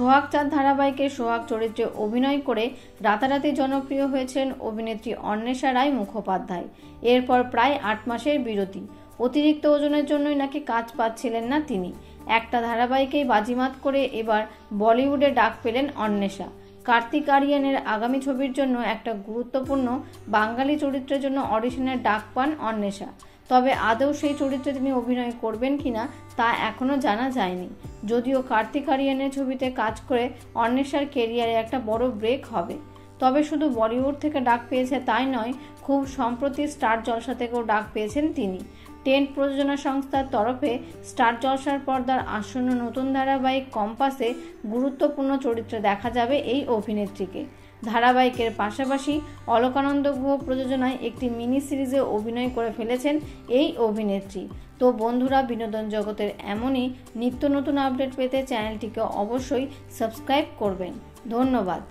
সোহাগ চাঁদ ধারাবাহিকে সোহাগ চরিত্রে অভিনয় করে রাতারাতি জনপ্রিয় হয়েছেন অভিনেত্রী অন্বেষা রায় মুখোপাধ্যায়। এরপর প্রায় 8 মাসের বিরতি। অতিরিক্ত ওজনের জন্যই নাকি কাজ পাচ্ছিলেন না তিনি। একটা ধারাবাহিকেই বাজিমাত করে এবার বলিউডে ডাক পেলেন অন্বেষা। কার্তিক আরিয়ানের আগামী ছবির জন্য একটা গুরুত্বপূর্ণ বাঙালি চরিত্রের জন্য অডিশনের ডাক পান অন্বেষা। তবে আদৌ সেই চরিত্রে তিনি অভিনয় করবেন কিনা তা এখনও জানা যায়নি। যদিও কার্তিক আরিয়ানের ছবিতে কাজ করে অন্বেষার কেরিয়ারে একটা বড় ব্রেক হবে। তবে শুধু বলিউড থেকে ডাক পেয়েছে তাই নয়, খুব সম্প্রতি স্টার জলসা থেকেও ডাক পেয়েছেন তিনি। টেন্ট প্রযোজনা সংস্থার তরফে স্টার জলসার পর্দার আসন্ন নতুন ধারাবাহিক কম্পাসে গুরুত্বপূর্ণ চরিত্রে দেখা যাবে এই অভিনেত্রীকে। ধারাবাহিকের পাশাপাশি অলকানন্দ গুহ প্রযোজনায় একটি মিনি সিরিজে অভিনয় করে ফেলেছেন এই অভিনেত্রী। তো বন্ধুরা, বিনোদন জগতের এমনই নিত্য নতুন আপডেট পেতে চ্যানেলটিকে অবশ্যই সাবস্ক্রাইব করবেন। ধন্যবাদ।